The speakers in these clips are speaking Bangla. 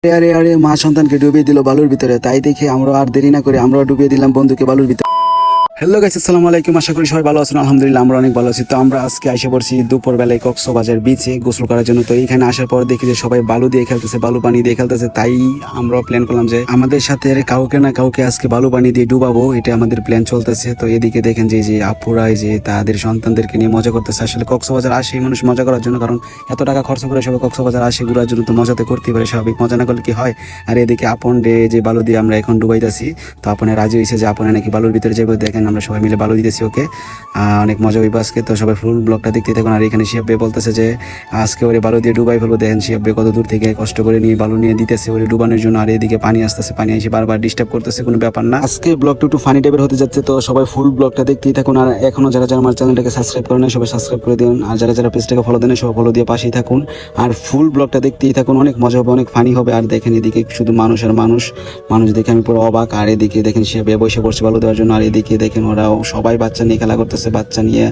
আরে আরে মা সন্তানকে ডুবিয়ে দিল বালুর ভিতরে, তাই দেখে আমরা আর দেরি না করে আমরা ডুবিয়ে দিলাম বন্ধুকে বালুর ভিতরে। হ্যালো গাইস, আসসালামু আলাইকুম। আশা করি সবাই ভালো আছেন। আলহামদুলিল্লাহ আমরা অনেক ভালো আছি। তো আমরা আজকে এসে পড়ছি দুপুর বেলায় কক্সবাজার বিচে গোসল করার জন্য। তো এইখানে আসার পর দেখি যে সবাই বালু দিয়ে খেলতেছে, বালু পানি দিয়ে খেলতেছে। তাই আমরা প্ল্যান করলাম যে আমাদের সাথে কাউকে না কাউকে আজকে বালু পানি দিয়ে ডুবাবো, এটা আমাদের প্ল্যান চলতেছে। তো এদিকে দেখেন যে আপুরা যে তাদের সন্তানদেরকে নিয়ে মজা করতেছে। আসলে কক্সবাজার আসে মানুষ মজা করার জন্য, কারণ এত টাকা খরচ করে সবাই কক্সবাজার আসে ঘোরার জন্য, তো মজাতে করতেই পারে স্বাভাবিক, মজা না করলে কি হয়। আর এদিকে আপন ডে যে বালু দিয়ে আমরা এখন ডুবাইতেছি, তো আপনে রাজি হয়েছে যে আপনে নাকি বালুর ভিতরে যাবে। দেখেন আমরা সবাই মিলে বালু দিতেছি ওকে, অনেক মজা হইব আজকে। তো সবাই ফুল ব্লগটা দেখতে থাকুন। আর এখানে শিয়াব বে বলতেছে যে আজকে ওরে বালু দিয়ে ডুবাই ফেলবো। দেখেন শিয়াব বে কত দূর থেকে কষ্ট করে নিয়ে বালু নিয়ে দিতেছে ওরে ডুবানোর জন্য। আর এদিকে পানি আসতেছে, পানি এসে বারবার ডিস্টার্ব করতেছে, কোনো ব্যাপার না। আজকে ব্লগটা একটু ফানি টাইপের হতে যাচ্ছে, তো সবাই ফুল ব্লগটা দেখতেই থাকুন। আর এখনো যারা যারা আমার চ্যানেলটাকে সাবস্ক্রাইব করে নেয় সবাই সাবস্ক্রাইব করে দিন, আর যারা যারা পেজটাকে ফলো দেন সবাই ফলো দিয়ে পাশেই থাকুন। আর ফুল ব্লগটা দেখতেই থাকুন, অনেক মজা হবে, অনেক ফানি হবে। আর দেখেন এদিকে শুধু মানুষ আর মানুষ, মানুষ দেখে আমি পুরো অবাক। আর এদিকে দেখেন সে বসে পড়ছে বালু দেওয়ার জন্য। আর এদিকে দেখেন ওরাও সবাই বাচ্চা নিয়ে খেলা করতেছে, বাচ্চা নিয়ে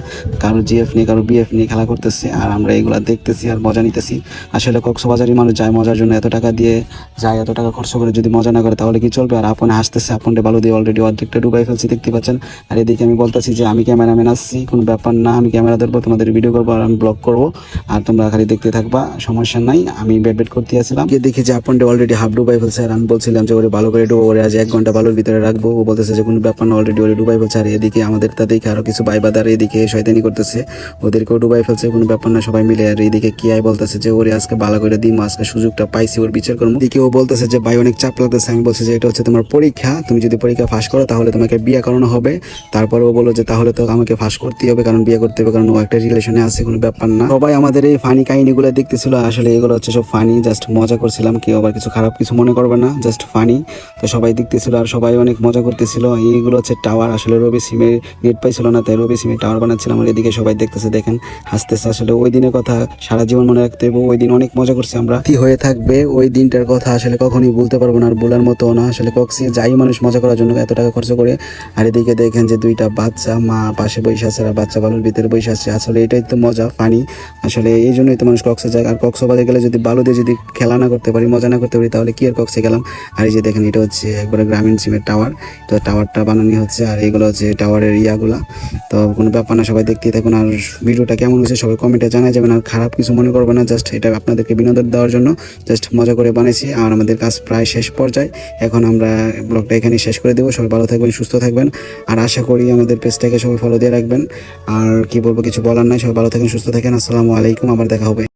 কারো জিএফ নিয়ে কারো বিএফ নিয়ে খেলা করতেছে। আর আমরা এগুলা দেখতেছি আর মজা নিতেছি। আসলে কক্সবাজারি মানুষ যায় মজার জন্য, এত টাকা দিয়ে যায়, এত টাকা খরচ করে যদি মজা না করে তাহলে কি চলবে। আর আপন হাসতেছে, আপনটা বালু দিয়ে অলরেডি অর্ধেকটা ডুবাই ফেলছি, দেখতে পাচ্ছেন। আর এদিকে আমি বলতেছি যে আমি ক্যামেরাম্যান আসছি, কোনো ব্যাপার না, আমি ক্যামেরা ধরবো, তোমাদের ভিডিও করবো আর আমি ব্লগ করবো, আর তোমরা খালি দেখতে থাকবা, সমস্যা নাই। আমি বেট করতে আসছিলাম, দেখি যে আপনটা অলরেডি হাফ ডুবাই ফেলছে। আর আমি বলছিলাম যে ওরে ভালো করে ডুবো, ওরে আজ 1 ঘন্টা বালুর ভিতরে রাখবো। ও বলতেছে যে কোনো ব্যাপার না, অলরেডি ওরে ডুবাই ফেলছে। আর এদিকে আমাদের তা দেখে আরো কিছু বাইবাদার এদিকে শয়তানি করতেছে, ওদেরকেও ডুবাই ফেলছে, কোনো ব্যাপার না, সবাই মিলে। আর এইদিকে কি আই বলতেছে যে ওরে আজকে ভালো করে দিই, আজকে সুযোগটা পাইছি ওর বিচার করবো। এদিকে ও বলতেছে যে ভাই অনেক চাপ লাগতেছে। আমি বলছি যে এটা হচ্ছে তোমার পরীক্ষা, তুমি যদি পরীক্ষা ফাঁস করো তাহলে তোমাকে বিয়ে করানো হবে। তারপরে ও বললো যে তাহলে তো আমাকে ফাঁস করতেই হবে, কারণ বিয়ে করতে হবে, কারণ ও একটা রিলেশনে আছে, কোনো ব্যাপার না। সবাই আমাদের এই ফানি কাহিনীগুলো দেখতেছিল। আসলে এগুলো হচ্ছে সব ফানি, জাস্ট মজা করছিলাম, কেউ আবার কিছু খারাপ কিছু মনে করবে না, জাস্ট ফানি। তো সবাই দেখতেছিল আর সবাই অনেক মজা করতেছিল। এইগুলো হচ্ছে টাওয়ার, আসলে রবি সিমের নেট পাইছিল না, তাই রবি সিমের টাওয়ার বানাচ্ছিলাম। আর এদিকে সবাই দেখতেছে, দেখেন হাসতেছে। আসলে ওই দিনের কথা সারা জীবন মনে রাখতে হবে, ওই দিন অনেক মজা করছে আমরা, কি হয়ে থাকবে ওই দিনটার কথা আসলে কখনোই ভুলতে পারবো না, আর বলার মতো না। আসলে কক্সে যাই মানুষ মজা করার জন্য এত টাকা খরচ করে। আর এদিকে দেখেন যে 2টা বাচ্চা মা পাশে বসে আছে আর বাচ্চা বালুর ভিতরে বসে আছে। আসলে এটাই তো মজা, ফানি। আসলে এই জন্যই তো মানুষ কক্সে যায়। আর কক্সবাজারে গেলে যদি বালু দিয়ে যদি খেলা না করতে পারি, মজা না করতে পারি, তাহলে কি আর কক্সে গেলাম। আর এই যে দেখেন এটা হচ্ছে একবারে গ্রামীণ সিমের টাওয়ার, তো টাওয়ারটা বানানো হচ্ছে। আর এইগুলো হচ্ছে টাওয়ারের ইয়াগুলা। তো কোনো ব্যাপার না, সবাই দেখতেই থাকুন। আর ভিডিওটা কেমন হয়েছে সবাই কমেন্টে জানাই যাবেন, আর খারাপ কিছু মনে করবে না, জাস্ট এটা আপনাদেরকে বিনোদন দেওয়ার জন্য, জাস্ট মজা করে বানাইছি। আর আমাদের কাজ প্রায় শেষ পর্যায়ে, এখন আমরা ব্লগটা এখানে শেষ করে দেবো। সবাই ভালো থাকবেন, সুস্থ থাকবেন, আর আশা করি আমাদের পেজটাকে সবাই ফলো দিয়ে রাখবেন। আর কি বলবো, কিছু বলার নাই, সবাই ভালো থাকেন, সুস্থ থাকেন। আসসালামু আলাইকুম, আবার দেখা হবে।